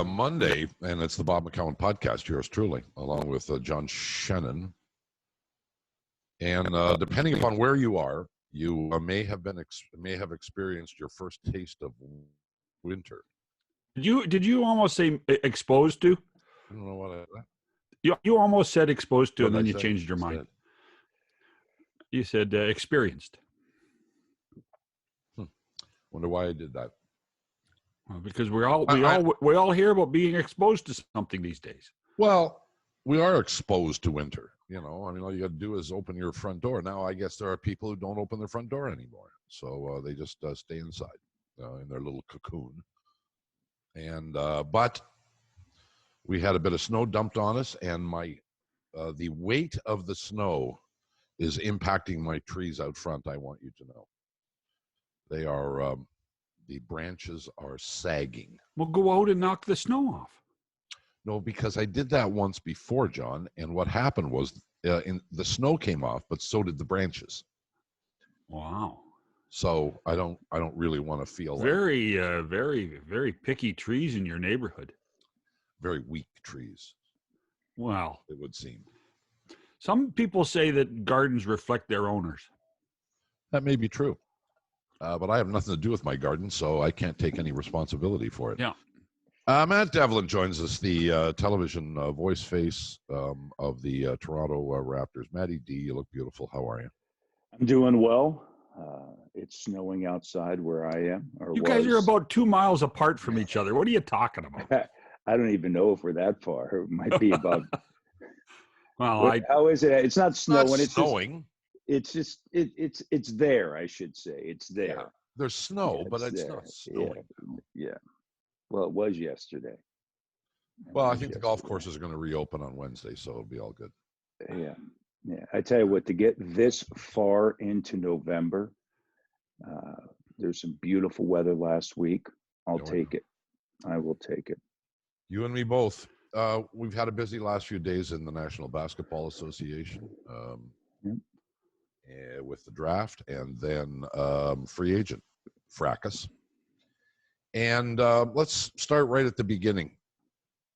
Monday, and it's the Bob McCown podcast, yours truly, along with John Shannon. And depending upon where you are, you may have experienced your first taste of winter. Did you almost say exposed to? I don't know what You almost said exposed to, what and then I you said changed your instead. mind. You said experienced. Wonder why I did that. Well, because we all hear about being exposed to something these days. Well, we are exposed to winter. You know, I mean, all you got to do is open your front door. Now, I guess there are people who don't open their front door anymore, so they just stay inside in their little cocoon. And but we had a bit of snow dumped on us, and the weight of the snow is impacting my trees out front. I want you to know they are. The branches are sagging. Well, go out and knock the snow off. No, because I did that once before, John, and what happened was the snow came off, but so did the branches. Wow. So I don't really want to feel very, very picky trees in your neighborhood. Very weak trees. Well, it would seem. Some people say that gardens reflect their owners. That may be true. But I have nothing to do with my garden, so I can't take any responsibility for it. Yeah. Matt Devlin joins us, the television voice face of the Toronto Raptors. Matty D, you look beautiful. How are you? I'm doing well. It's snowing outside where I am. You guys are about 2 miles apart from each other. What are you talking about? I don't even know if we're that far. It might be about. Well, how is it? It's not snowing. It's snowing. It's just it's there. I should say it's there. Yeah, there's snow, but it's not snowing. Yeah. Well, it was yesterday. Well, I think the golf courses are going to reopen on Wednesday, so it'll be all good. Yeah. I tell you what, to get this far into November, there's some beautiful weather last week. I'll take it. I will take it. You and me both. We've had a busy last few days in the National Basketball Association with the draft, and then free agent fracas. And let's start right at the beginning.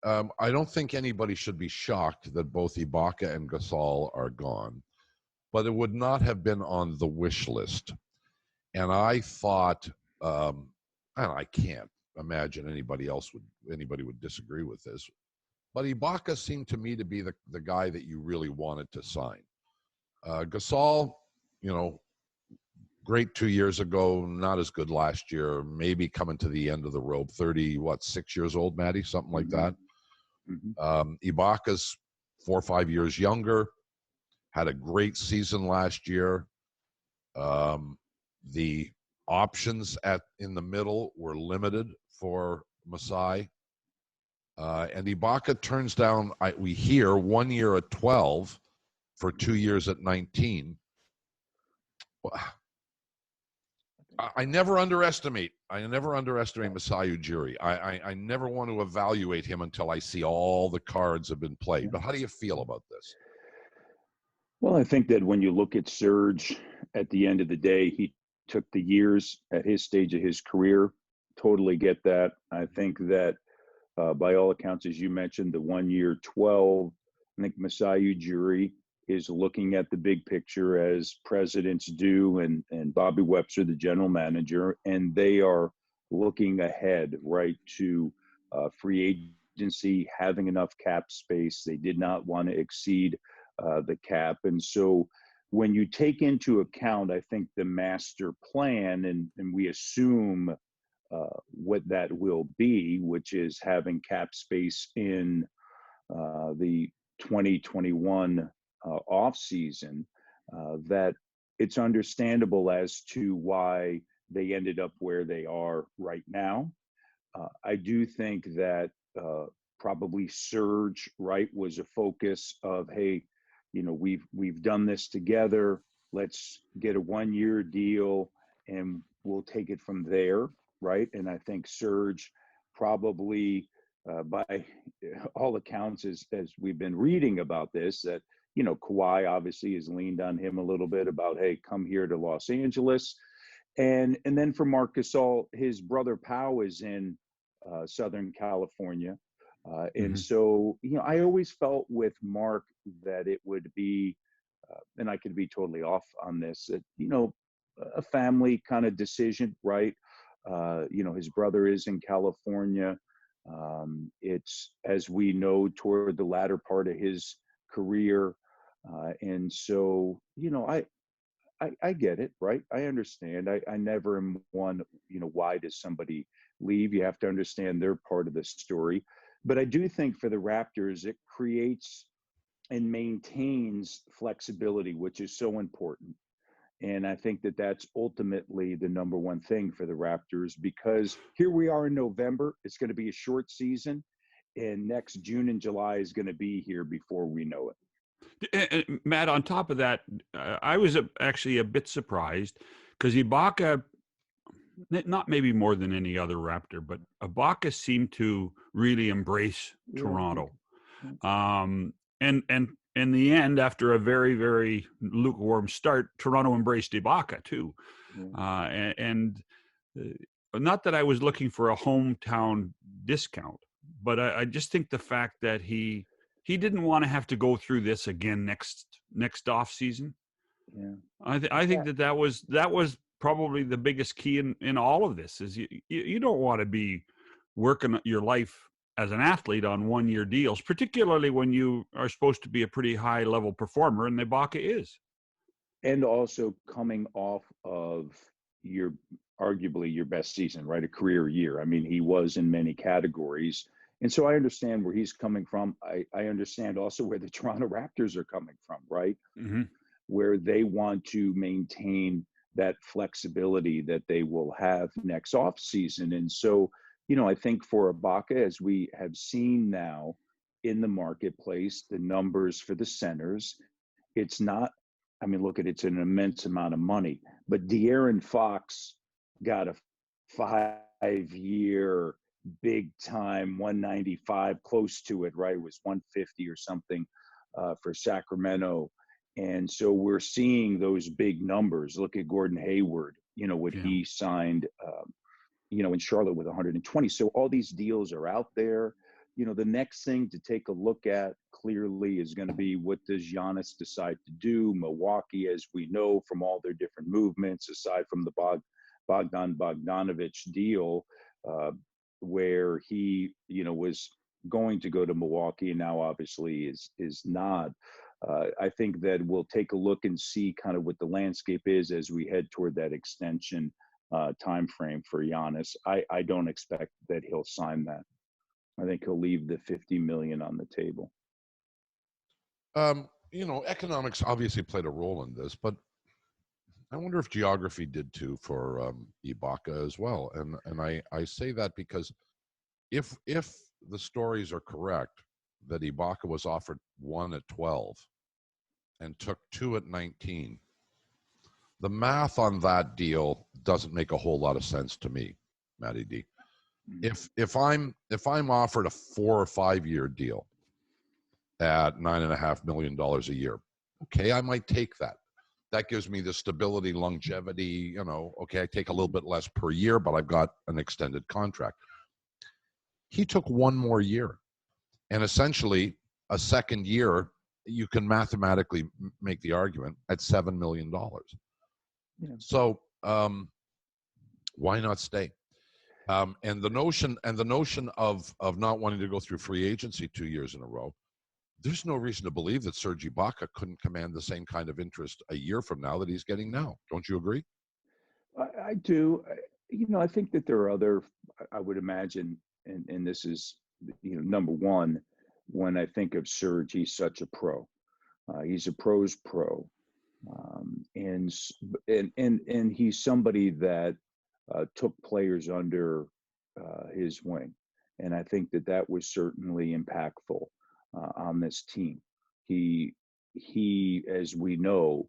I don't think anybody should be shocked that both Ibaka and Gasol are gone, but it would not have been on the wish list. And I thought, and I can't imagine anybody would disagree with this, but Ibaka seemed to me to be the guy that you really wanted to sign. Gasol, great 2 years ago, not as good last year, maybe coming to the end of the rope, 6 years old, Matty, something like that. Mm-hmm. Ibaka's 4 or 5 years younger, had a great season last year. The options in the middle were limited for Masai. And Ibaka turns down, we hear, 1 year at 12 for 2 years at 19. I never underestimate Masai Ujiri. I never want to evaluate him until I see all the cards have been played. But how do you feel about this? Well, I think that when you look at Serge, at the end of the day, he took the years at his stage of his career. Totally get that. I think that by all accounts, as you mentioned, the 1 year 12, I think Masai Ujiri is looking at the big picture as presidents do, and Bobby Webster, the general manager, and they are looking ahead, right, to free agency, having enough cap space. They did not want to exceed the cap. And so when you take into account, I think, the master plan, and we assume what that will be, which is having cap space in the 2021 off season, that it's understandable as to why they ended up where they are right now. I do think that probably Serge, right, was a focus of, hey, we've done this together. Let's get a 1 year deal and we'll take it from there, right? And I think Serge probably, by all accounts, as we've been reading about this, that Kawhi obviously has leaned on him a little bit about, hey, come here to Los Angeles. And then for Marc Gasol, his brother Pau is in Southern California. And Mhm. so, I always felt with Marc that it would be, and I could be totally off on this, a family kind of decision, right? His brother is in California. It's, as we know, toward the latter part of his career. And so, I get it, right? I understand. I never am one, why does somebody leave? You have to understand they're part of the story. But I do think for the Raptors, it creates and maintains flexibility, which is so important. And I think that that's ultimately the number one thing for the Raptors, because here we are in November. It's going to be a short season, and next June and July is going to be here before we know it. And Matt, on top of that, I was actually a bit surprised because Ibaka, not maybe more than any other Raptor, but Ibaka seemed to really embrace Toronto. And in the end, after a very, very lukewarm start, Toronto embraced Ibaka too. And not that I was looking for a hometown discount, but I just think the fact that he didn't want to have to go through this again next off season. Yeah. I think that was probably the biggest key in all of this is you don't want to be working your life as an athlete on 1-year deals, particularly when you are supposed to be a pretty high level performer, and Ibaka is. And also coming off of arguably your best season, right? A career year. I mean, he was in many categories. And so I understand where he's coming from. I understand also where the Toronto Raptors are coming from, right? Mm-hmm. Where they want to maintain that flexibility that they will have next off season. And so, I think for Ibaka, as we have seen now in the marketplace, the numbers for the centers, it's not, I mean, look it's an immense amount of money, but De'Aaron Fox got a 5-year big time 195, close to it, right? It was 150 or something for Sacramento. And so we're seeing those big numbers. Look at Gordon Hayward, what he signed, in Charlotte with 120. So all these deals are out there. The next thing to take a look at clearly is going to be, what does Giannis decide to do? Milwaukee, as we know from all their different movements, aside from the Bogdan Bogdanovic deal, where he, was going to go to Milwaukee and now obviously is not. I think that we'll take a look and see kind of what the landscape is as we head toward that extension time frame for Giannis. I don't expect that he'll sign that. I think he'll leave the $50 million on the table. Economics obviously played a role in this, but I wonder if geography did too for Ibaka as well. And I say that because if the stories are correct that Ibaka was offered 1 at 12 and took 2 at 19, the math on that deal doesn't make a whole lot of sense to me, Matty D. If I'm offered a 4 or 5 year deal at $9.5 million a year, okay, I might take that. That gives me the stability, longevity. Okay, I take a little bit less per year, but I've got an extended contract. He took 1 more year, and essentially a second year, you can mathematically make the argument at $7 million. Yeah. So why not stay? And the notion of not wanting to go through free agency 2 years in a row, there's no reason to believe that Serge Ibaka couldn't command the same kind of interest a year from now that he's getting now. Don't you agree? I do. I think that there are other, I would imagine, and this is, number one, when I think of Serge, he's such a pro. He's a pro's pro. And he's somebody that took players under his wing. And I think that was certainly impactful on this team. He, as we know,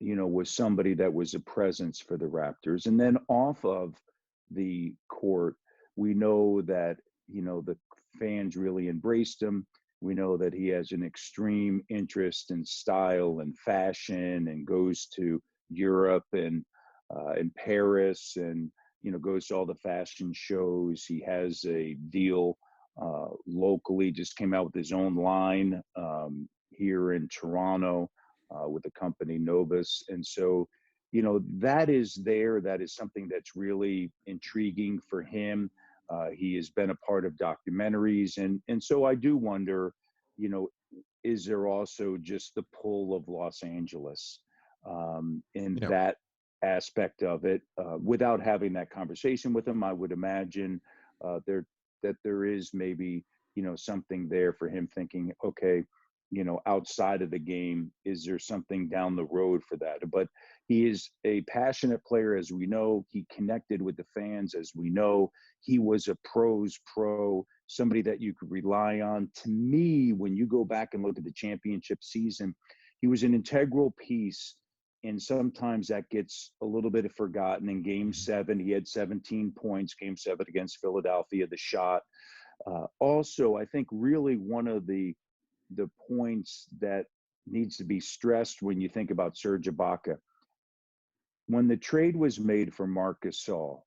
was somebody that was a presence for the Raptors. And then off of the court, we know that, the fans really embraced him. We know that he has an extreme interest in style and fashion and goes to Europe and in Paris and goes to all the fashion shows. He has a deal locally, just came out with his own line here in Toronto with the company Novus. And so, that is something that's really intriguing for him. He has been a part of documentaries. And so I do wonder, is there also just the pull of Los Angeles in that aspect of it? Without having that conversation with him, I would imagine that there is maybe, something there for him thinking, okay, outside of the game, is there something down the road for that? But he is a passionate player, as we know. He connected with the fans, as we know. He was a pro's pro, somebody that you could rely on. To me, when you go back and look at the championship season, he was an integral piece. And sometimes that gets a little bit forgotten. In Game 7, he had 17 points, Game 7 against Philadelphia, the shot. Also, I think really one of the points that needs to be stressed when you think about Serge Ibaka, when the trade was made for Marc Gasol,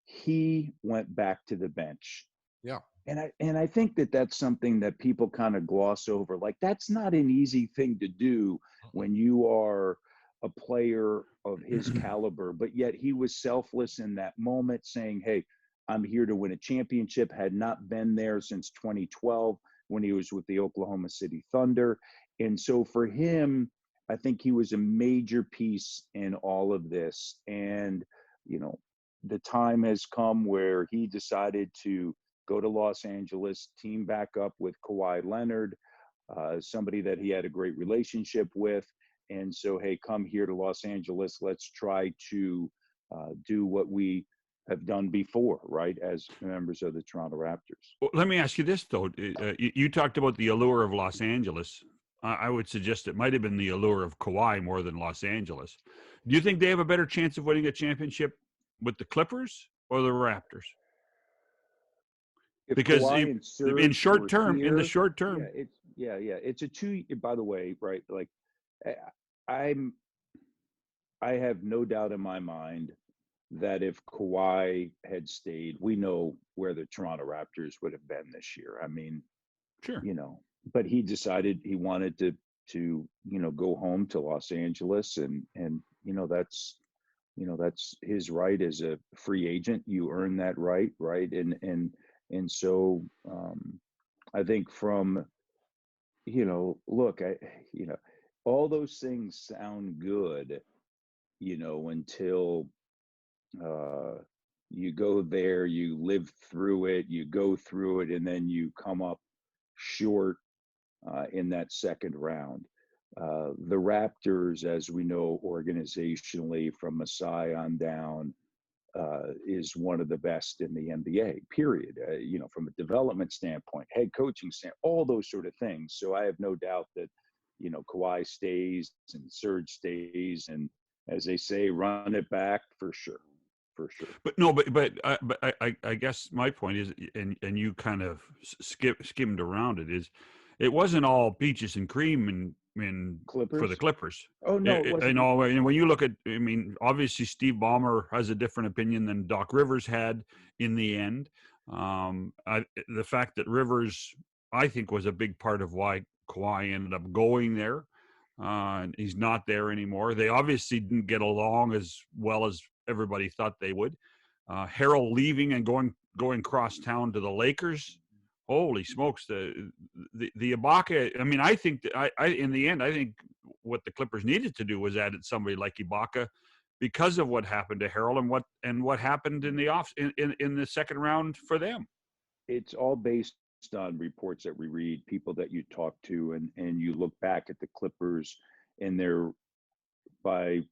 he went back to the bench. Yeah. And I think that's something that people kind of gloss over. Like, that's not an easy thing to do when you are a player of his caliber, but yet he was selfless in that moment, saying, hey, I'm here to win a championship. Had not been there since 2012 when he was with the Oklahoma City Thunder. And so for him, I think he was a major piece in all of this. And, the time has come where he decided to go to Los Angeles, team back up with Kawhi Leonard, somebody that he had a great relationship with. And so, hey, come here to Los Angeles. Let's try to do what we have done before, right, as members of the Toronto Raptors. Well, let me ask you this, though. You talked about the allure of Los Angeles. I would suggest it might have been the allure of Kawhi more than Los Angeles. Do you think they have a better chance of winning a championship with the Clippers or the Raptors? If Because Kawhi and Serge in short were term, here, in the short term, it's a two. By the way, right? Like, I have no doubt in my mind that if Kawhi had stayed, we know where the Toronto Raptors would have been this year. I mean, sure. But he decided he wanted to go home to Los Angeles, and that's his right as a free agent. You earn that right? And so I think from look, all those things sound good, until you go there, you live through it, and then you come up short in that second round. The Raptors, as we know, organizationally from Masai on down, is one of the best in the NBA, period. From a development standpoint, head coaching standpoint, all those sort of things. So I have no doubt that, Kawhi stays and Serge stays, and as they say, run it back for sure. But no, but I guess my point is, and you kind of skimmed around it, is it wasn't all peaches and cream and for the Clippers. Oh no, it wasn't. And when you look at, obviously Steve Ballmer has a different opinion than Doc Rivers had in the end. The fact that Rivers, I think, was a big part of why Kawhi ended up going there. And he's not there anymore. They obviously didn't get along as well as everybody thought they would. Harrell leaving and going cross town to the Lakers. Holy smokes! The Ibaka. I think in the end, I think what the Clippers needed to do was add somebody like Ibaka, because of what happened to Harrell and what happened in the second round for them. It's all based on reports that we read, people that you talk to, and you look back at the Clippers, and they're, by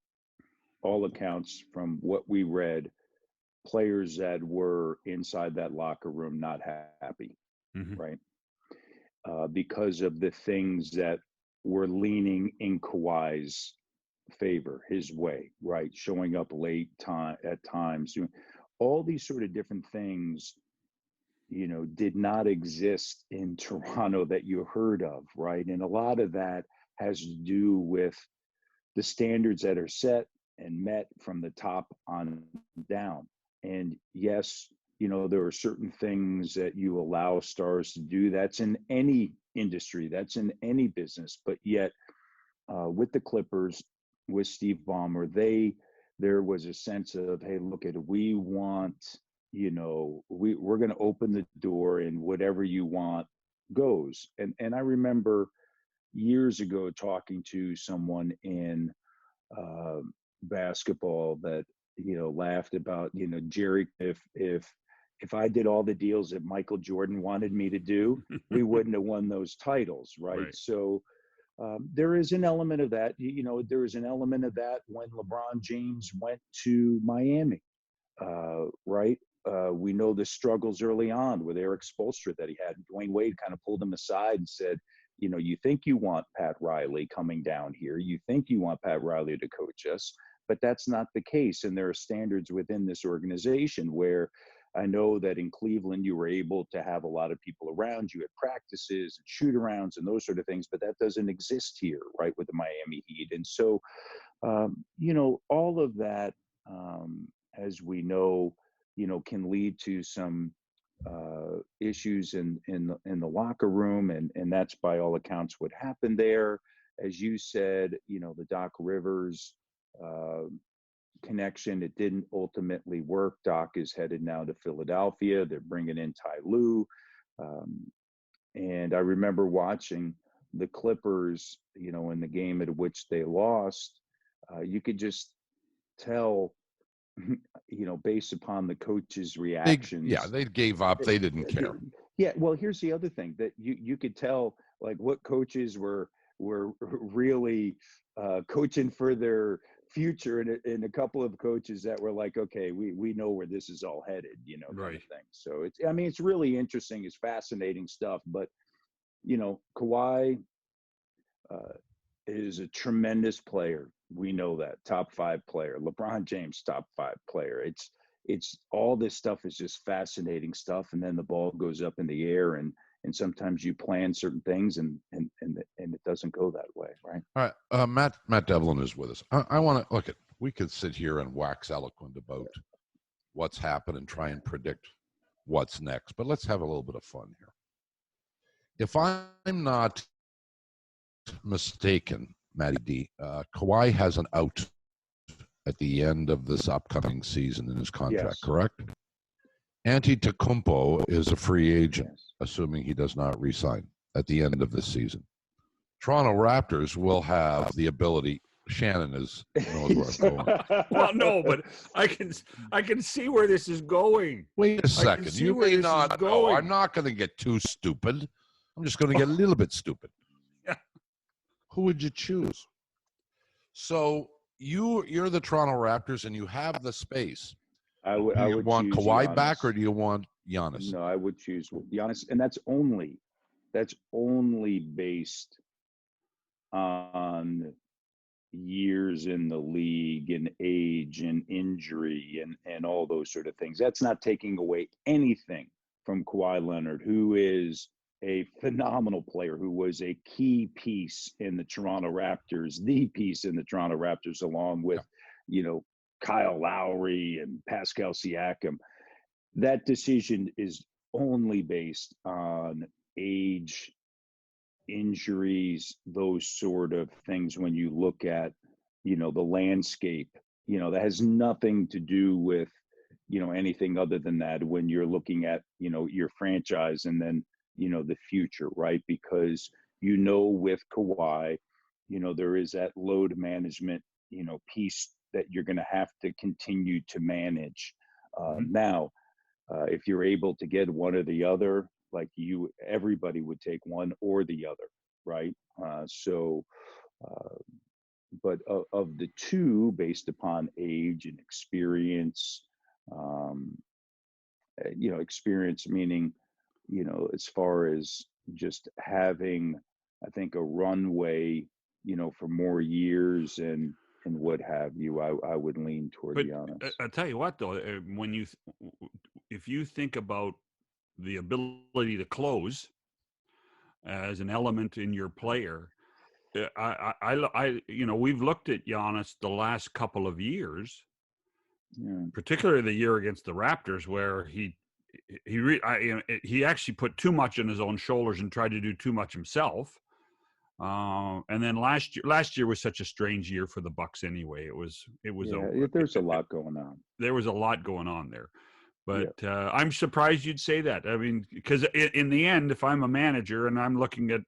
all accounts from what we read, players that were inside that locker room not happy, right? Because of the things that were leaning in Kawhi's favor, his way, right? Showing up late at times, all these sort of different things, did not exist in Toronto that you heard of, right? And a lot of that has to do with the standards that are set and met from the top on down. And yes, there are certain things that you allow stars to do. That's in any industry, that's in any business. But yet, with the Clippers, with Steve Ballmer, there was a sense of, hey, look at it, we want, we're going to open the door, and whatever you want goes. And I remember years ago talking to someone in uh, basketball that laughed about, Jerry, if I did all the deals that Michael Jordan wanted me to do, we wouldn't have won those titles, right? Right. So there is an element of that. There is an element of that when LeBron James went to Miami, right? We know the struggles early on with Eric Spoelstra that he had. Dwayne Wade kind of pulled him aside and said, you think you want Pat Riley coming down here. You think you want Pat Riley to coach us, but that's not the case. And there are standards within this organization where I know that in Cleveland, you were able to have a lot of people around you at practices and shoot arounds and those sort of things, but that doesn't exist here, right, with the Miami Heat. And so, all of that, as we know, can lead to some issues in the locker room, and that's by all accounts what happened there. As you said, the Doc Rivers connection, it didn't ultimately work. Doc is headed now to Philadelphia. They're bringing in Ty Lue, and I remember watching the Clippers, in the game at which they lost. You could just tell, based upon the coaches' reactions. They gave up. They didn't care. Yeah. Well, here's the other thing that you could tell, like, what coaches were really coaching for their future, and a couple of coaches that were like, okay, we know where this is all headed, kind Right. of thing. So it's really interesting. It's fascinating stuff. But Kawhi is a tremendous player. We know that, top 5 player. LeBron James, top 5 player. It's all this stuff is just fascinating stuff, and then the ball goes up in the air, and sometimes you plan certain things, and it doesn't go that way, right? All right, Matt Devlin is with us. I want to look at. We could sit here and wax eloquent about what's happened and try and predict what's next, but let's have a little bit of fun here. If I'm not mistaken, Matty D, Kawhi has an out at the end of this upcoming season in his contract, Yes. correct? Antetokounmpo is a free agent, Yes. assuming he does not re-sign at the end of this season. Toronto Raptors will have the ability. Shannon knows where I'm going. Well, no, but I can see where this is going. Wait a second. see You where may this is not. going. No, I'm not going to get too stupid. I'm just going to get a little bit stupid. Yeah. Who would you choose? So you're the Toronto Raptors, and you have the space. I would want choose Kawhi Giannis. back, or do you want Giannis? No, I would choose Giannis, and that's only based on years in the league and age and injury and all those sort of things. That's not taking away anything from Kawhi Leonard, who is a phenomenal player, who was a key piece in the Toronto Raptors, the piece in the Toronto Raptors, along with, Kyle Lowry and Pascal Siakam. That decision is only based on age, injuries, those sort of things. When you look at, the landscape, that has nothing to do with, anything other than that when you're looking at, your franchise and then, the future, right? Because, with Kawhi, there is that load management, piece that you're going to have to continue to manage. Now, if you're able to get one or the other, like everybody would take one or the other, right? But of the two, based upon age and experience, experience meaning, as far as just having, I think, a runway, for more years and what have you, I would lean toward Giannis. I'll tell you what, though, if you think about the ability to close as an element in your player, we've looked at Giannis the last couple of years, Yeah. particularly the year against the Raptors, where he actually put too much on his own shoulders and tried to do too much himself. And then last year was such a strange year for the Bucks anyway. There's a lot going on. There was a lot going on there. But I'm surprised you'd say that. I mean, because in the end, if I'm a manager and I'm looking at,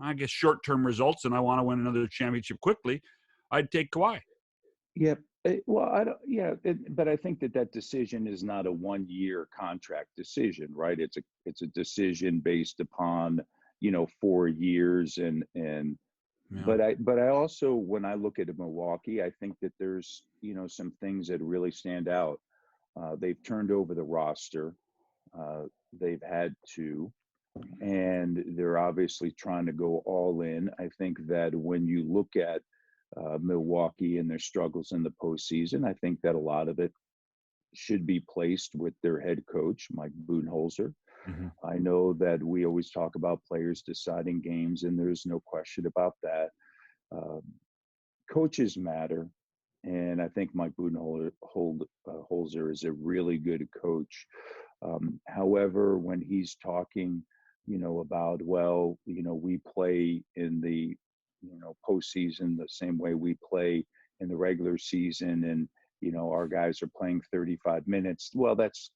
I guess, short-term results and I want to win another championship quickly, I'd take Kawhi. Yeah. Well, I don't. Yeah, but I think that decision is not a one-year contract decision, right? It's a decision based upon 4 years and. Yeah. But I also, when I look at Milwaukee, I think that there's some things that really stand out. They've turned over the roster. They've had to, and they're obviously trying to go all in. I think that when you look at Milwaukee and their struggles in the postseason, I think that a lot of it should be placed with their head coach, Mike Budenholzer. Mm-hmm. I know that we always talk about players deciding games, and there's no question about that. Coaches matter, and I think Mike Budenholzer is a really good coach. However, when he's talking, about, we play in the postseason the same way we play in the regular season, and our guys are playing 35 minutes. Well, that's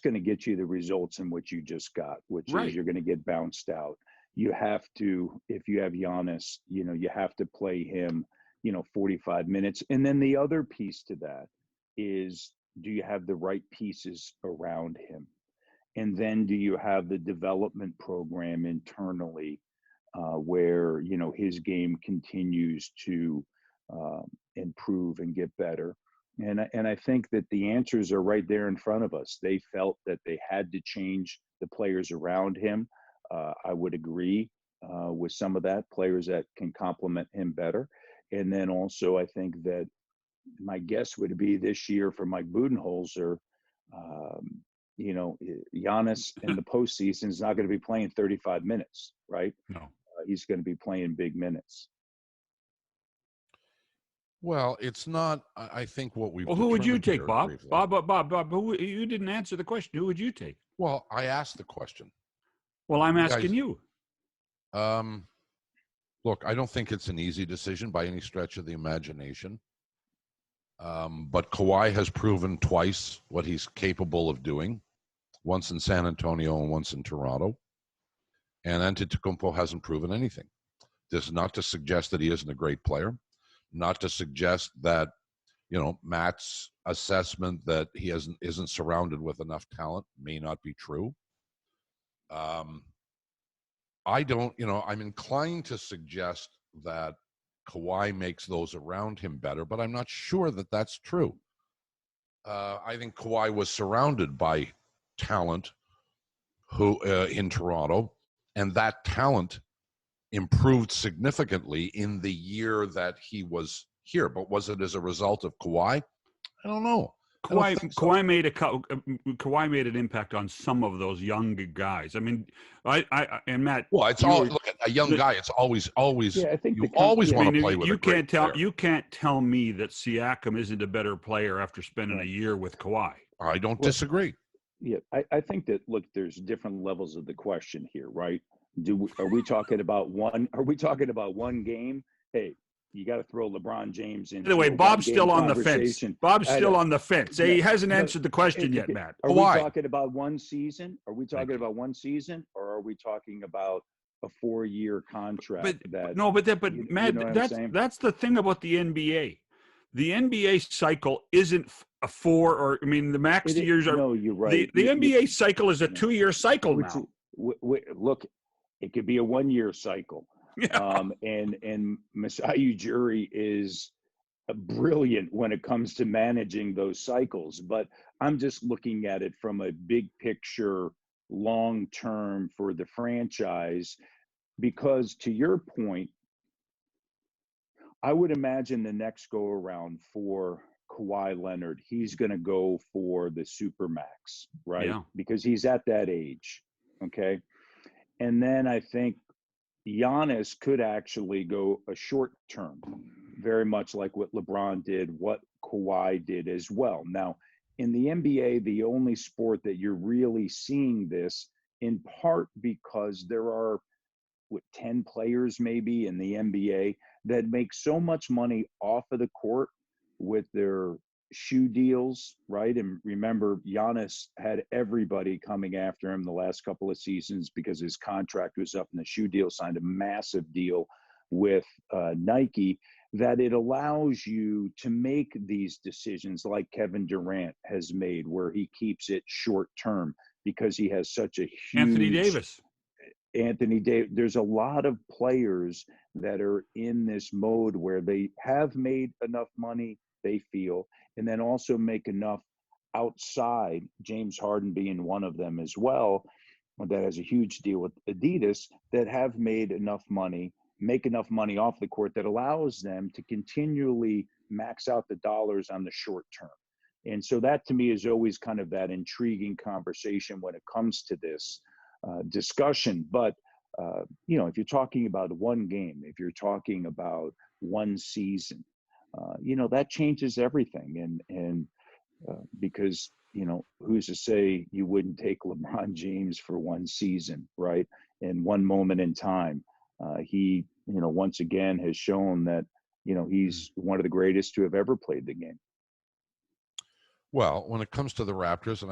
going to get you the results in what you just got, which Right. is you're going to get bounced out. You have to, if you have Giannis, you have to play him 45 minutes. And then the other piece to that is, do you have the right pieces around him? And then do you have the development program internally where, his game continues to improve and get better? And I think that the answers are right there in front of us. They felt that they had to change the players around him. I would agree with some of that, players that can complement him better. And then also, I think that my guess would be this year for Mike Budenholzer, Giannis in the postseason is not going to be playing 35 minutes, right? No. He's going to be playing big minutes. Well, it's not. I think what we've. Well, who would you determined take, here Bob? briefly- Bob. You didn't answer the question. Who would you take? Well, I asked the question. Well, I'm You asking guys- you. Look, I don't think it's an easy decision by any stretch of the imagination. But Kawhi has proven twice what he's capable of doing, once in San Antonio and once in Toronto. And Antetokounmpo hasn't proven anything. This is not to suggest that he isn't a great player, not to suggest that, Matt's assessment that he isn't surrounded with enough talent may not be true. I don't, I'm inclined to suggest that Kawhi makes those around him better, but I'm not sure that that's true. I think Kawhi was surrounded by talent in Toronto, and that talent improved significantly in the year that he was here. But was it as a result of Kawhi? I don't know. Kawhi made an impact on some of those young guys. I mean, I and Matt. Well, it's look at a young guy. It's always. Yeah, I think you always want to play with you a great player. You can't tell me that Siakam isn't a better player after spending a year with Kawhi. I don't disagree. Yeah, I think that, look, there's different levels of the question here, right? Are we talking about one? Are we talking about one game? Hey, you got to throw LeBron James in. By the way, Bob's still on the fence. Bob's still on the fence. He hasn't answered the question yet, Matt. Are we talking about one season? Are we talking about one season, or are we talking about a 4-year contract? But Matt, that's the thing about the NBA. The NBA cycle isn't a 4 or the max years are. No, you're right. The NBA cycle is a 2-year cycle now. Look, it could be a 1-year cycle. Yeah. And Masai Ujiri is brilliant when it comes to managing those cycles. But I'm just looking at it from a big picture, long term for the franchise, because to your point, I would imagine the next go around for Kawhi Leonard, he's going to go for the Supermax, right? Yeah. Because he's at that age. Okay. And then I think Giannis could actually go a short term, very much like what LeBron did, what Kawhi did as well. Now, in the NBA, the only sport that you're really seeing this, in part because there are 10 players maybe in the NBA that make so much money off of the court with their shoe deals, right? And remember, Giannis had everybody coming after him the last couple of seasons because his contract was up and the shoe deal, signed a massive deal with Nike, that it allows you to make these decisions like Kevin Durant has made, where he keeps it short term because he has such a huge Anthony Davis. There's a lot of players that are in this mode where they have made enough money, they feel, and then also make enough outside, James Harden being one of them as well, that has a huge deal with Adidas, that have made enough money, make enough money off the court that allows them to continually max out the dollars on the short term. And so that to me is always kind of that intriguing conversation when it comes to this discussion. But, if you're talking about one game, if you're talking about one season, that changes everything. And because, who's to say you wouldn't take LeBron James for one season, right? In one moment in time. He, once again has shown that, he's one of the greatest to have ever played the game. Well, when it comes to the Raptors,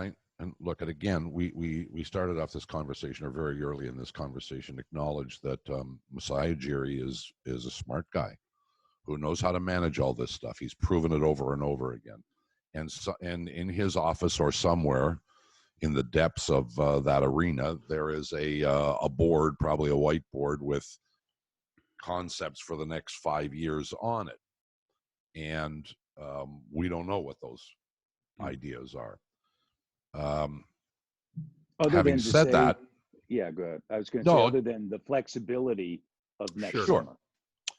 and look at again, we started off this conversation, or very early in this conversation, acknowledged that Masai Ujiri is a smart guy who knows how to manage all this stuff. He's proven it over and over again, and in his office or somewhere in the depths of that arena, there is a board, probably a whiteboard with concepts for the next 5 years on it, and we don't know what those ideas are. Having said that, yeah, go ahead. I was going to say, other than the flexibility of next summer.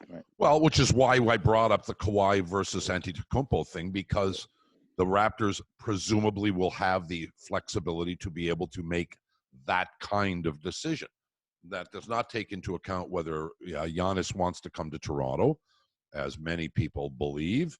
Right. Well, which is why I brought up the Kawhi versus Antetokounmpo thing, because the Raptors presumably will have the flexibility to be able to make that kind of decision. That does not take into account whether Giannis wants to come to Toronto, as many people believe,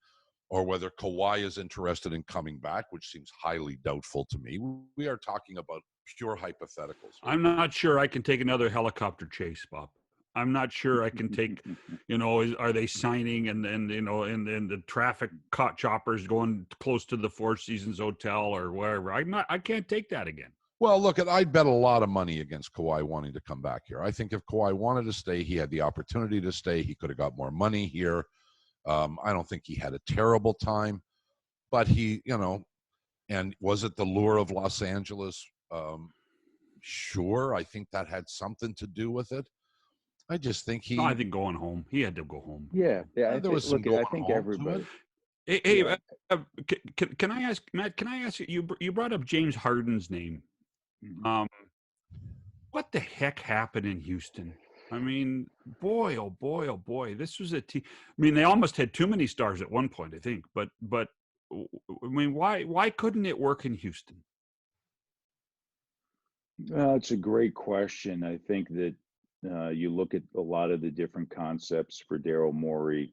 or whether Kawhi is interested in coming back, which seems highly doubtful to me. We are talking about pure hypotheticals. I'm not sure I can take another helicopter chase, Bob. I'm not sure I can take, are they signing and the traffic choppers going close to the Four Seasons Hotel or wherever. I can't take that again. Well, look, I'd bet a lot of money against Kawhi wanting to come back here. I think if Kawhi wanted to stay, he had the opportunity to stay. He could have got more money here. I don't think he had a terrible time, but he, and was it the lure of Los Angeles? Sure. I think that had something to do with it. I just think I think going home. He had to go home. Yeah. I think everybody. Hey, can I ask, Matt? Can I ask you? You brought up James Harden's name. Mm-hmm. What the heck happened in Houston? I mean, boy, oh boy, oh boy. This was a team. I mean, they almost had too many stars at one point, I think. But I mean, why couldn't it work in Houston? It's a great question. I think that you look at a lot of the different concepts for Daryl Morey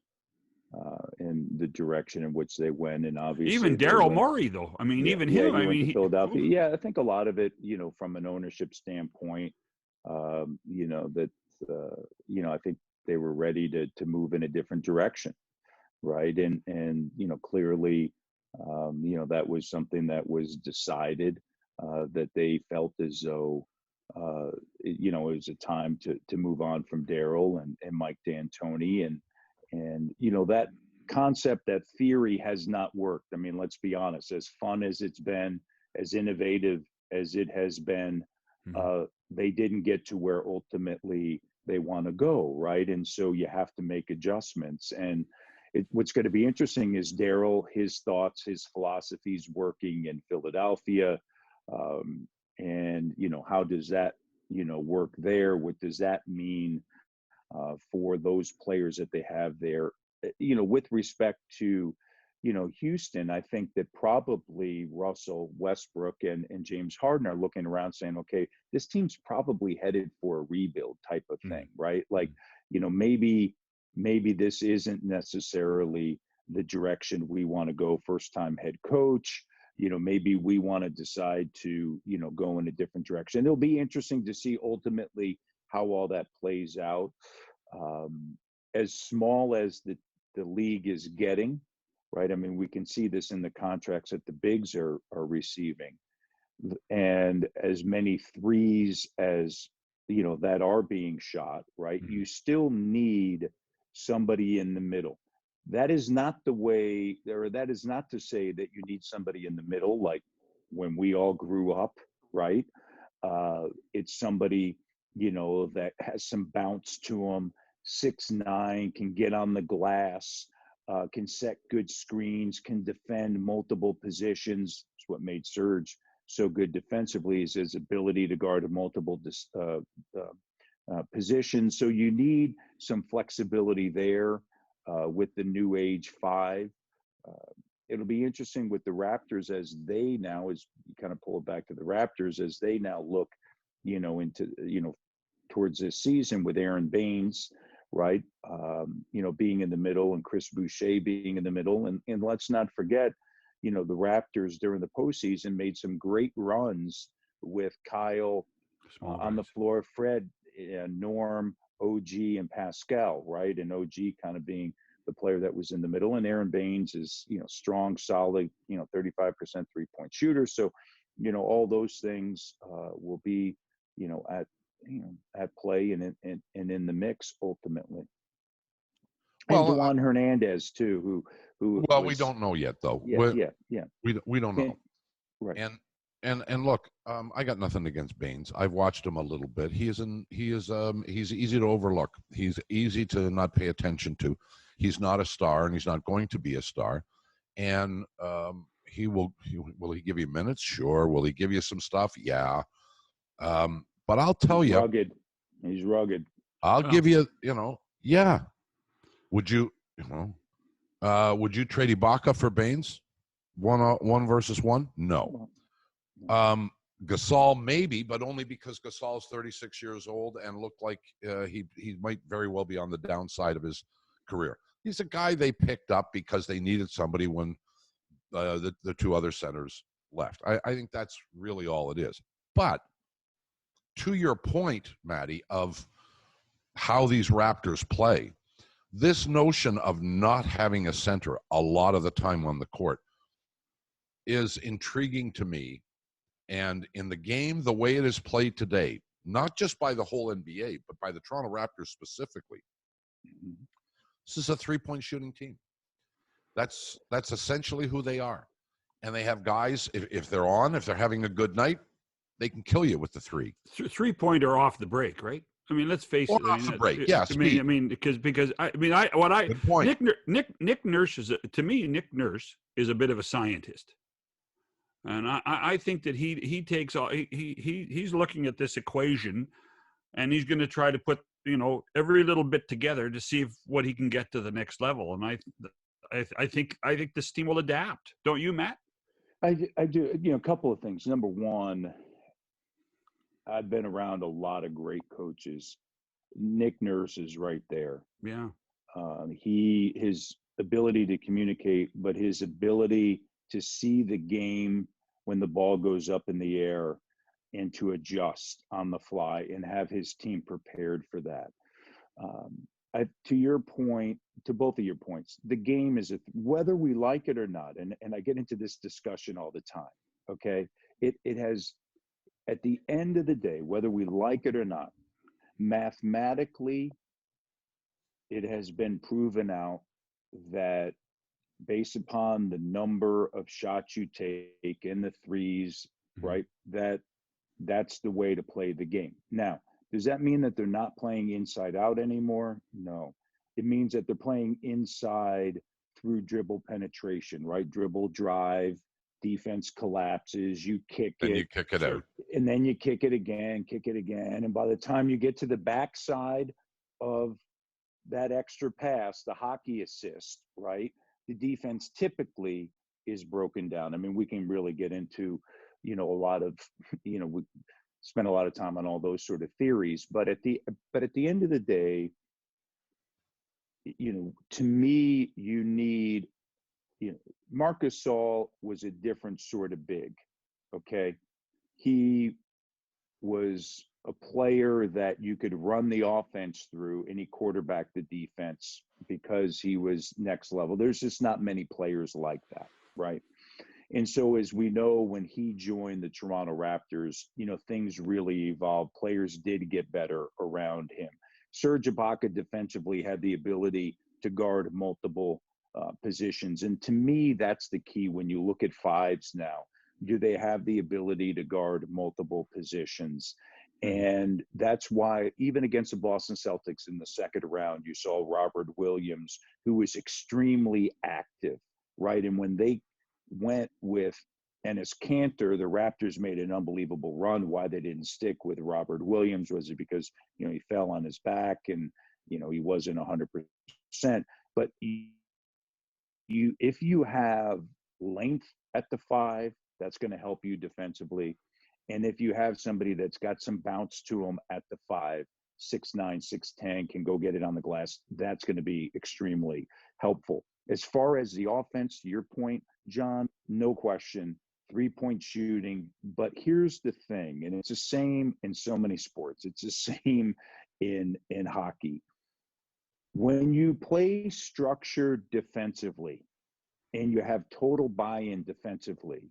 and the direction in which they went, and obviously even Daryl Morey, though. I mean, even him. I mean, Philadelphia. Yeah, I think a lot of it, from an ownership standpoint, I think they were ready to move in a different direction, right? And clearly, that was something that was decided. That they felt as though, it was a time to move on from Daryl and Mike D'Antoni, and that concept, that theory has not worked. I mean, let's be honest. As fun as it's been, as innovative as it has been, they didn't get to where ultimately they want to go, right? And so you have to make adjustments. And what's going to be interesting is Daryl, his thoughts, his philosophies working in Philadelphia. And how does that work there? What does that mean for those players that they have there? With respect to Houston, I think that probably Russell Westbrook and James Harden are looking around saying, okay, this team's probably headed for a rebuild type of thing, right? Like, maybe this isn't necessarily the direction we want to go. First time head coach, maybe we want to decide to, go in a different direction. It'll be interesting to see ultimately how all that plays out. As small as the league is getting, right? I mean, we can see this in the contracts that the bigs are receiving, and as many threes as that are being shot, right? You still need somebody in the middle. That is not the way, or that is not to say that you need somebody in the middle like when we all grew up, right? It's somebody, that has some bounce to them, 6'9", can get on the glass, can set good screens, can defend multiple positions. It's what made Serge so good defensively, is his ability to guard multiple positions. So you need some flexibility there with the new age 5. It'll be interesting with the Raptors as they now, as you kind of pull it back to the Raptors, as they now look, into, towards this season with Aaron Baines, right? Being in the middle, and Chris Boucher being in the middle. And let's not forget, the Raptors during the postseason made some great runs with Kyle on the floor, Fred, Norm, OG, and Pascal, right? And OG kind of being the player that was in the middle, and Aaron Baines is, strong, solid, 35% 3-point shooter. So, all those things will be, at play and in the mix ultimately. Well, and Juan Hernandez too, who well, we don't know yet though. Yeah. We don't know. Right. And look, I got nothing against Baines. I've watched him a little bit. He's easy to overlook. He's easy to not pay attention to. He's not a star, and he's not going to be a star. And will he give you minutes? Sure. Will he give you some stuff? Yeah. But I'll tell you, he's rugged. I'll give you, yeah. Would you trade Ibaka for Baines? One versus one? No. Gasol maybe, but only because Gasol's 36 years old and looked like he might very well be on the downside of his career. He's a guy they picked up because they needed somebody when the two other centers left. I think that's really all it is. But to your point, Matty, of how these Raptors play, this notion of not having a center a lot of the time on the court is intriguing to me. And in the game, the way it is played today, not just by the whole NBA, but by the Toronto Raptors specifically, this is a 3-point shooting team. That's essentially who they are. And they have guys, if they're having a good night, they can kill you with the 3. 3-pointer off the break, right? I mean, let's face it. Off the break, yeah. Good point. Nick Nurse Nick Nurse is a bit of a scientist, and I think that he takes all he's looking at this equation, and he's going to try to put every little bit together to see what he can get to the next level. And I think this team will adapt. Don't you, Matt? I do. A couple of things. Number one, I've been around a lot of great coaches. Nick Nurse is right there. Yeah. His ability to communicate, but his ability to see the game when the ball goes up in the air and to adjust on the fly and have his team prepared for that. To your point, to both of your points, the game is whether we like it or not, and I get into this discussion all the time. Okay, it has, at the end of the day, whether we like it or not, mathematically, it has been proven out that based upon the number of shots you take in the threes, right, that's the way to play the game. Now, does that mean that they're not playing inside out anymore? No. It means that they're playing inside through dribble penetration, right? Dribble, drive, defense collapses, you kick it. And you kick it out. And then you kick it again. And by the time you get to the backside of that extra pass, the hockey assist, right, the defense typically is broken down. I mean, we can really get into, a lot of, we spend a lot of time on all those sort of theories. But at the end of the day, to me, you need Marc Gasol was a different sort of big. Okay, he was a player that you could run the offense through, and he quarterbacked the defense because he was next level. There's just not many players like that, right? And so, as we know, when he joined the Toronto Raptors, things really evolved. Players did get better around him. Serge Ibaka defensively had the ability to guard multiple positions. And to me, that's the key when you look at fives now. Do they have the ability to guard multiple positions? And that's why even against the Boston Celtics in the second round, you saw Robert Williams, who was extremely active, right? And when they went with Enes Kanter, the Raptors made an unbelievable run. Why they didn't stick with Robert Williams, was it because, he fell on his back and, he wasn't 100%. But if you have length at the five, that's going to help you defensively. And if you have somebody that's got some bounce to them at the 5, 6'9", 6'10", can go get it on the glass, that's going to be extremely helpful. As far as the offense, to your point, John, no question, 3-point shooting. But here's the thing, and it's the same in so many sports. It's the same in hockey. When you play structured defensively and you have total buy-in defensively,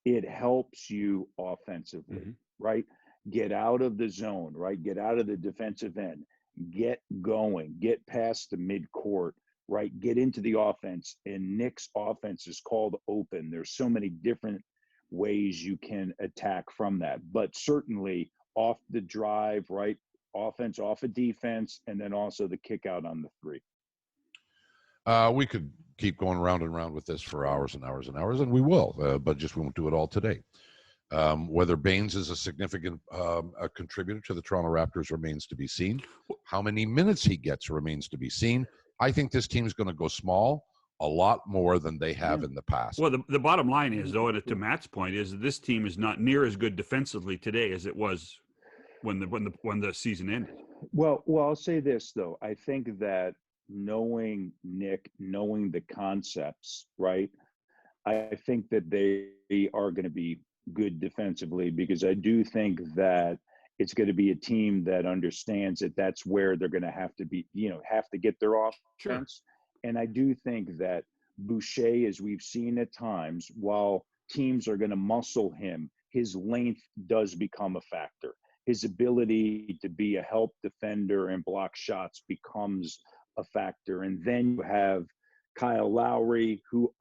it helps you offensively, right? Get out of the zone, right? Get out of the defensive end, get going, get past the midcourt, right? Get into the offense. And Nick's offense is called open. There's so many different ways you can attack from that, but certainly off the drive, right? Offense off of defense, and then also the kick out on the 3. We could keep going round and round with this for hours and hours and hours, and we will, but just we won't do it all today. Whether Baines is a significant a contributor to the Toronto Raptors remains to be seen. How many minutes he gets remains to be seen. I think this team's going to go small a lot more than they have in the past. Well, the bottom line is, though, and to Matt's point, is that this team is not near as good defensively today as it was when the season ended. Well, I'll say this, though. I think that knowing Nick, knowing the concepts, right, I think that they are going to be good defensively, because I do think that it's going to be a team that understands that that's where they're going to have to be, have to get their offense. Sure. And I do think that Boucher, as we've seen at times, while teams are going to muscle him, his length does become a factor. His ability to be a help defender and block shots becomes a factor. And then you have Kyle Lowry, who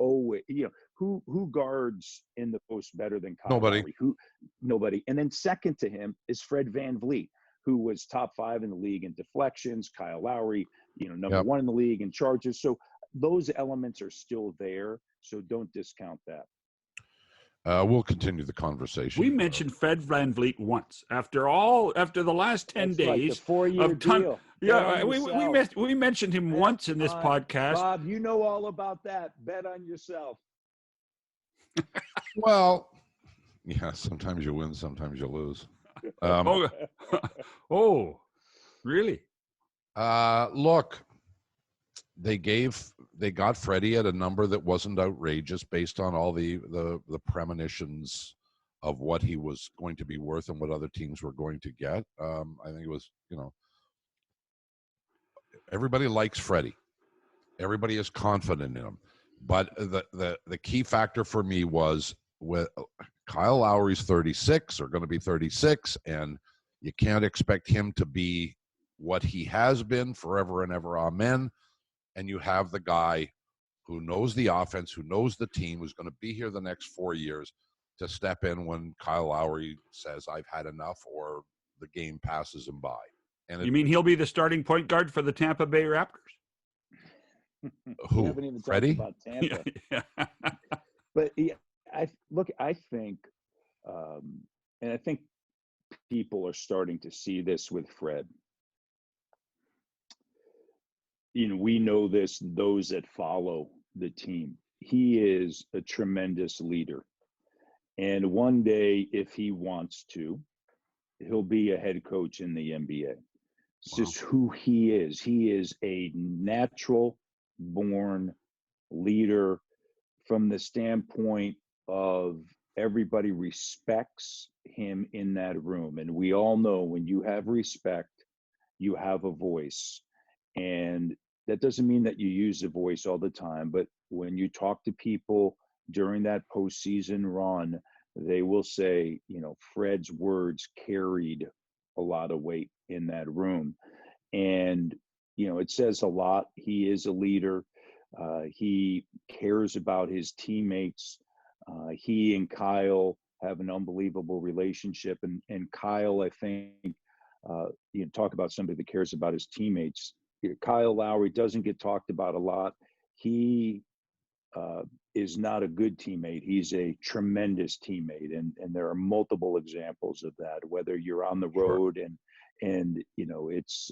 who guards in the post better than Kyle Lowry? Nobody. And then second to him is Fred VanVleet, who was top 5 in the league in deflections. Kyle Lowry, number 1 in the league in charges. So those elements are still there. So don't discount that. We'll continue the conversation. We mentioned Fred VanVleet once after the last 10 days. Like the 4-year deal. Yeah, we mentioned him once in this podcast. Bob, you know all about that. Bet on yourself. Well, yeah, sometimes you win, sometimes you lose. Oh, really? Look, they got Freddy at a number that wasn't outrageous based on all the premonitions of what he was going to be worth and what other teams were going to get. I think it was, everybody likes Freddy. Everybody is confident in him. But the key factor for me was with Kyle Lowry's 36 or going to be 36, and you can't expect him to be what he has been forever and ever. Amen. And you have the guy who knows the offense, who knows the team, who's going to be here the next 4 years to step in when Kyle Lowry says, I've had enough, or the game passes him by. And you mean he'll be the starting point guard for the Tampa Bay Raptors? Who? We haven't even Freddy? talked about Tampa. Yeah. But yeah, I think, and I think people are starting to see this with Fred. We know this, those that follow the team. He is a tremendous leader. And one day, if he wants to, he'll be a head coach in the NBA. It's just who he is. He is a natural born leader, from the standpoint of everybody respects him in that room. And we all know when you have respect, you have a voice. And that doesn't mean that you use the voice all the time, but when you talk to people during that postseason run, they will say, Fred's words carried a lot of weight in that room. And, it says a lot. He is a leader. He cares about his teammates. He and Kyle have an unbelievable relationship. And Kyle, I think, talk about somebody that cares about his teammates. Kyle Lowry doesn't get talked about a lot. He is not a good teammate. He's a tremendous teammate. And there are multiple examples of that, whether you're on the road and it's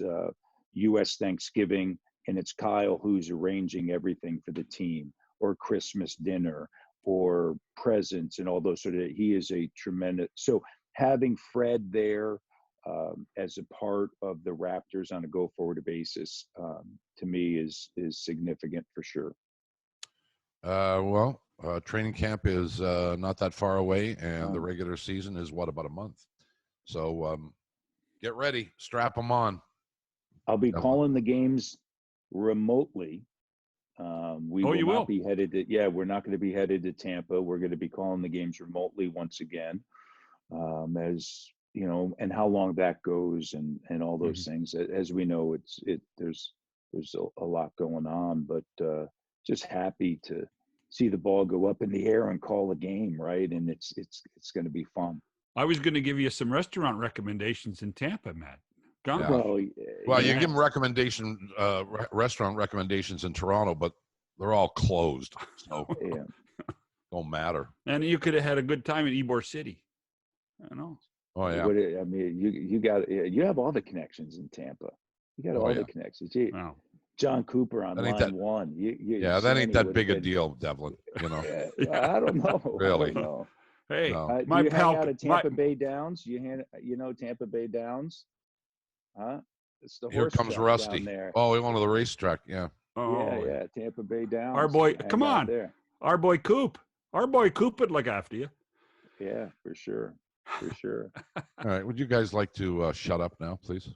U.S. Thanksgiving and it's Kyle who's arranging everything for the team, or Christmas dinner, or presents and all those he is a tremendous. So having Fred there as a part of the Raptors on a go-forward basis, to me is significant for sure. Training camp is not that far away, and the regular season is about a month. So get ready, strap them on. I'll be calling the games remotely. We will not be headed to, we're not going to be headed to Tampa. We're going to be calling the games remotely once again, as and how long that goes and all those things. As we know, there's a lot going on, but just happy to see the ball go up in the air and call a game, right? And it's going to be fun. I was going to give you some restaurant recommendations in Tampa, Matt. Yeah. Well, you give them restaurant recommendations in Toronto, but they're all closed, so don't matter. And you could have had a good time in Ybor City. I know. Oh yeah. I mean, you have all the connections in Tampa. You got all the connections. John Cooper on line one. That ain't that big a deal, Devlin. I don't know. Really? I don't know. Hey, do you hang out at Tampa Bay Downs? Tampa Bay Downs? Huh? It's the Here comes Rusty. Down there. Oh, we went to the racetrack. Yeah. Oh, yeah. Tampa Bay Downs. Our boy, come on. There. Our boy Coop would look after you. Yeah, for sure. All right. Would you guys like to shut up now, please?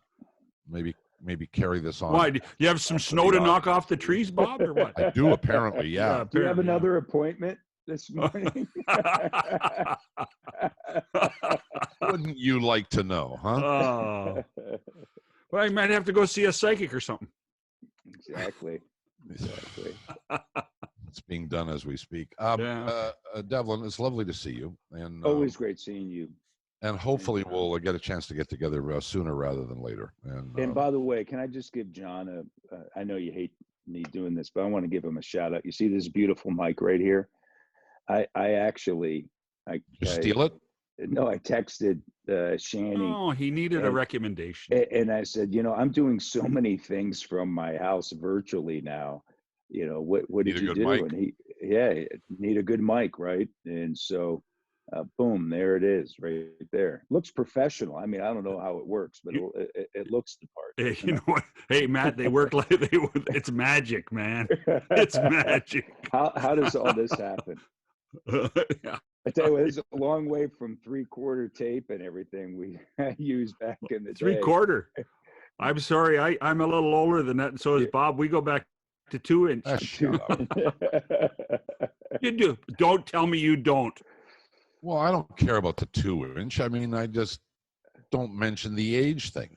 Maybe carry this on. Why? Do you have some snow to knock off the trees, Bob, or what? I do, apparently, yeah. Do you have another appointment this morning? Wouldn't you like to know, huh? Well, I might have to go see a psychic or something. Exactly. It's being done as we speak. Devlin, it's lovely to see you. And always great seeing you. And hopefully we'll get a chance to get together sooner rather than later. And by the way, can I just give John I know you hate me doing this, but I want to give him a shout out. You see this beautiful mic right here? I steal it? No, I texted Shanny. Oh, he needed a recommendation. And I said, I'm doing so many things from my house virtually now. What did you do? Mic. And he need a good mic, right? And so boom, there it is right there. Looks professional. I mean, I don't know how it works, but it looks the part. Hey, you know what? Hey, Matt, they work like it's magic, man. It's magic. How does all this happen? Yeah. I tell you what, it's a long way from 3/4 tape and everything we used back in the day. 3/4. I'm sorry, I'm a little older than that, and so is Bob. We go back to 2-inch. Shut up. You do. Don't tell me you don't. Well, I don't care about the 2-inch. I mean, I just don't mention the age thing.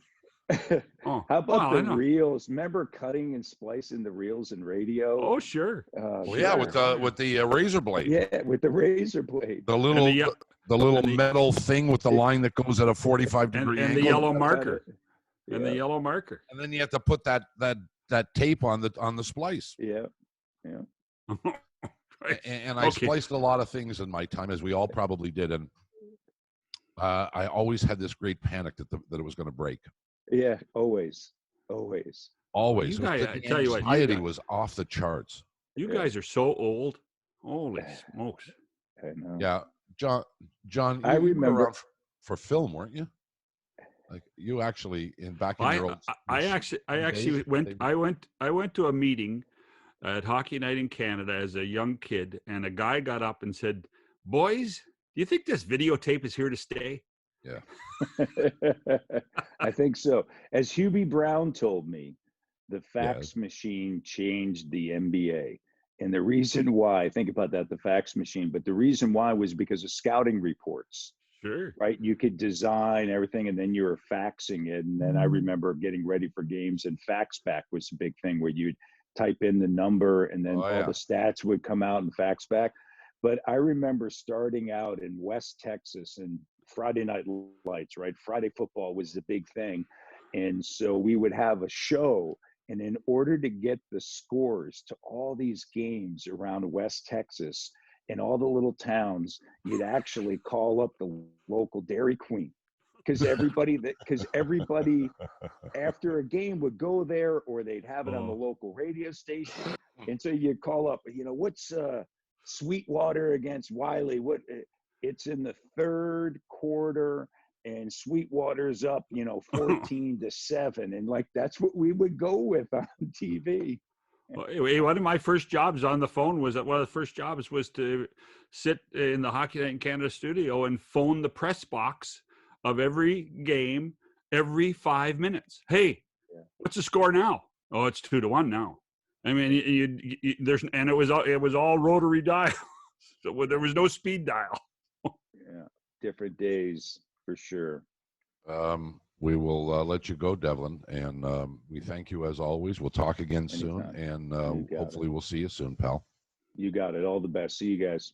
How about the reels? Remember cutting and splicing the reels in radio? Oh, sure. Yeah, with the razor blade. Yeah, with the razor blade. The little metal thing with the line that goes at a 45-degree angle. And the yellow marker. And the yellow marker. And then you have to put that tape on the splice. Yeah. And I spliced a lot of things in my time, as we all probably did, and I always had this great panic that it was going to break. Yeah, always. You guys, I tell you what, anxiety was off the charts. You guys are so old. Holy smokes! I know. Yeah, John. I remember around for film, weren't you? Like you actually back in your old. I actually went. I went to a meeting at Hockey Night in Canada as a young kid, and a guy got up and said, "Boys, do you think this videotape is here to stay?" Yeah. I think so. As Hubie Brown told me, the fax Yes. machine changed the NBA. And the reason why, think about that, the fax machine, but the reason why was because of scouting reports, Sure. right? You could design everything and then you were faxing it. And then I remember getting ready for games, and fax back was a big thing where you'd type in the number and then all the stats would come out and fax back. But I remember starting out in West Texas and Friday Night Lights, right? Friday football was the big thing. And so we would have a show. And in order to get the scores to all these games around West Texas and all the little towns, you'd actually call up the local Dairy Queen, because everybody after a game would go there, or they'd have it on the local radio station. And so you'd call up, what's Sweetwater against Wiley? It's in the third quarter, and Sweetwater's up, 14-7. And like, that's what we would go with on TV. Well, one of my first jobs on the phone was to sit in the Hockey Night in Canada studio and phone the press box of every game every 5 minutes. Hey, what's the score now? Oh, it's 2-1 now. I mean, it was all rotary dial, so there was no speed dial. Yeah, different days for sure. We will let you go, Devlin, and we thank you as always. We'll talk again soon, and hopefully we'll see you soon, pal. You got it. All the best. See you guys.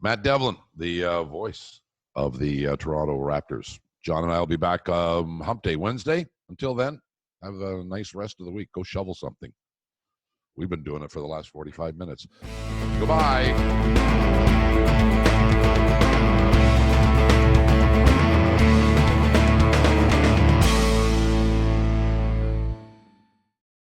Matt Devlin, the voice of the Toronto Raptors. John and I will be back Hump Day Wednesday. Until then, have a nice rest of the week. Go shovel something. We've been doing it for the last 45 minutes. Goodbye.